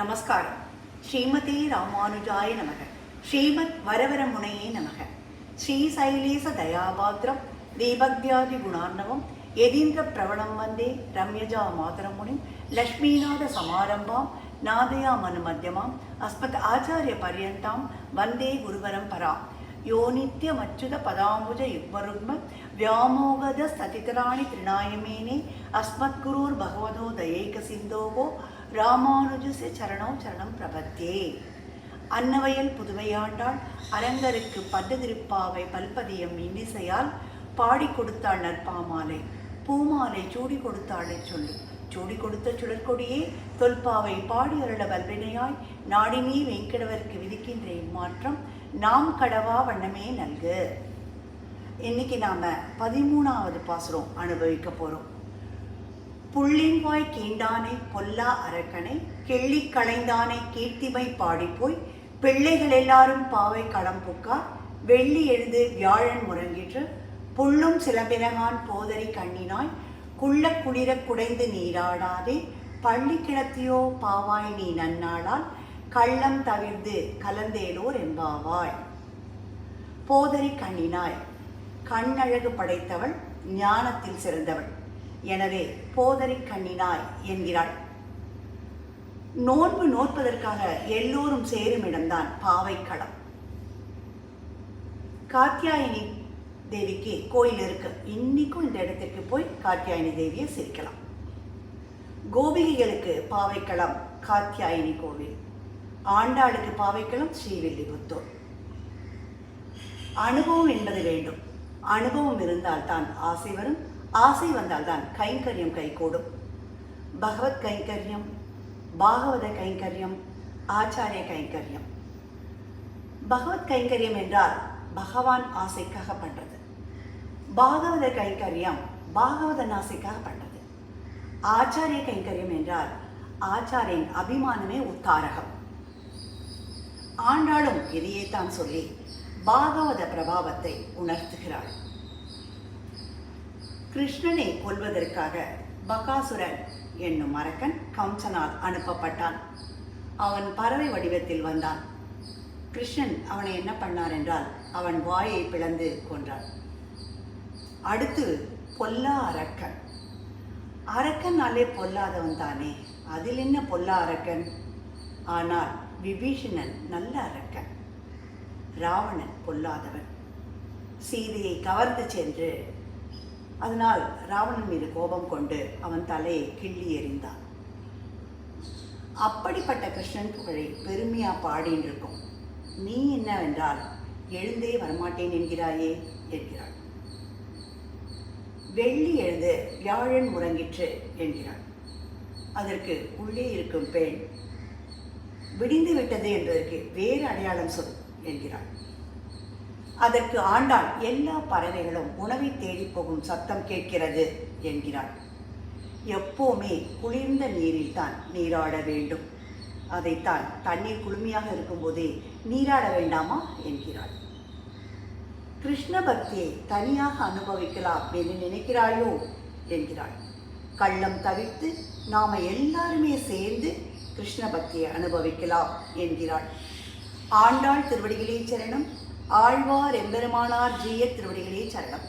நமஸ்காரம். ஸ்ரீமதே ராமானுஜாய நமக. ஸ்ரீமத் வரவரமுனையே நமக. ஸ்ரீசைலேச தயாபாத்திரம் தீபக்தியாதி குணார்ணவம் யதீந்திர பிரவணம் வந்தே ரம்யஜா மாதரமுனிம் லக்ஷ்மீநாத சமாரம்பாம் நாதயா மனு மத்தியமாம் அஸ்மத் ஆச்சாரிய பர்யந்தாம் வந்தே குருவரம் பராம். யோ நித்யமச்சுத பதாம்புஜ யுக்மருக்ம வியாமோகத ஸ்ததிதராணி திருநாயமேனே அஸ்மத் குருர் பகவதோ தயேக சிந்தோகோ ராமானுஜஸ்ய சரணோ சரணம் பிரபத்தியே. அன்னவயல் புதுவையாண்டாள் அரங்கருக்கு பட்டுதிருப்பாவை பல்பதியம் இன்னிசையால் பாடி கொடுத்தாள் நற்பாமாலை. பூமாலை சூடி கொடுத்தாளை சொல்லு. சூடி கொடுத்த சுடற்கொடியே தொல்பாவை பாடி அருள வல்வினையாய் நாடினீ வெங்கடவருக்கு விதிக்கின்ற இம்மாற்றம் நாம் கடவா வண்ணமே நல்கு. இன்னைக்கு நாம 13வது பாசுரம் அனுபவிக்க போறோம். புள்ளின்வாய் கீண்டானை பொல்லா அரக்கனை கிள்ளி களைந்தானை கீர்த்திமை பாடிப்போய் பிள்ளைகள் எல்லாரும் பாவை களம் புக்கார் வெள்ளி எழுது வியாழன் முறங்கிற்று புள்ளும் சிலம்பினகான் போதரி கண்ணினாய் குள்ள குளிர குடைந்து நீராடாதே பள்ளி கிடத்தியோ பாவாய் நீ நன்னாளால் கள்ளம் தவிர்ந்து கலந்தேலோர் என்பாவாய். போதரி கண்ணினாய், கண்ணழகு படைத்தவள், ஞானத்தில் சிறந்தவள். எனவே போதரி கண்ணினாய் என்கிறாள். நோன்பு நோற்பதற்காக எல்லோரும் சேரும் இடம்தான் பாவைக்களம். காத்தியாயினி தேவிக்கு கோயில் இருக்கு. இன்னைக்கும் இந்த இடத்திற்கு போய் காத்தியாயினி தேவியை சிரிக்கலாம். கோபிகைகளுக்கு பாவைக்களம் காத்தியாயினி கோவில், ஆண்டாளுக்கு பாவைக்களம் ஸ்ரீவில்லிபுத்தூர். அனுபவம் என்பது வேண்டும். அனுபவம் இருந்தால்தான் ஆசை வரும். ஆசை வந்தால்தான் கைங்கரியம் கைகூடும். பகவத் கைங்கரியம், பாகவத கைங்கரியம், ஆச்சாரிய கைங்கரியம். பகவத் கைங்கரியம் என்றால் பகவான் ஆசைக்காக பண்றது. பாகவத கைங்கரியம் பாகவதன் ஆசைக்காக பண்றது. ஆச்சாரிய கைங்கரியம் என்றால் ஆச்சாரியின் அபிமானமே உத்தாரகம். ஆண்டாளும் இதையே தான் சொல்லி பாகவத பிரபாவத்தை உணர்த்துகிறாள். கிருஷ்ணனை கொல்வதற்காக பகாசுரன் என்னும் அரக்கன் கம்சனால் அனுப்பப்பட்டான். அவன் பறவை வடிவத்தில் வந்தான். கிருஷ்ணன் அவனை என்ன பண்ணார் என்றால் அவன் வாயை பிளந்து கொன்றான். அடுத்து பொல்லா அரக்கன். அரக்கனாலே பொல்லாதவன் தானே, அதில் என்ன பொல்லா அரக்கன்? ஆனால் விபீஷணன் நல்ல அரக்கன், ராவணன் பொல்லாதவன். சீதையை கவர்ந்து சென்று அதனால் ராவணன் மீது கோபம் கொண்டு அவன் தலையை கிள்ளி எறிந்தான். அப்படிப்பட்ட கிருஷ்ணன் புகழை பெருமையா பாடின்னு இருக்கும். நீ என்னவென்றால் எழுந்தே வரமாட்டேன் என்கிறாயே என்கிறாள். வெள்ளி எழுந்து வியாழன் முறங்கிற்று என்கிறாள். அதற்கு உள்ளே இருக்கும் பெண் விடிந்து விட்டது என்பதற்கு வேறு அடையாளம் சொல் என்கிறாள். அதற்கு ஆண்டாள் எல்லா பறவைகளும் உணவை தேடி போகும் சத்தம் கேட்கிறது என்கிறாள். எப்போவுமே குளிர்ந்த நீரில் தான் நீராட வேண்டும். அதைத்தான் தண்ணீர் குளுமையாக இருக்கும்போதே நீராட வேண்டாமா என்கிறாள். கிருஷ்ண பக்தியை தனியாக அனுபவிக்கலாம் என்று நினைக்கிறாயோ என்கிறாள். கள்ளம் தவிர்த்து நாம எல்லாருமே சேர்ந்து கிருஷ்ண பக்தியை அனுபவிக்கலாம் என்கிறாள். ஆண்டாள் திருவடிகளே சரணம். ஆழ்வார் எம்பெருமானார் ஜீய திருவடிகளே சரணம்.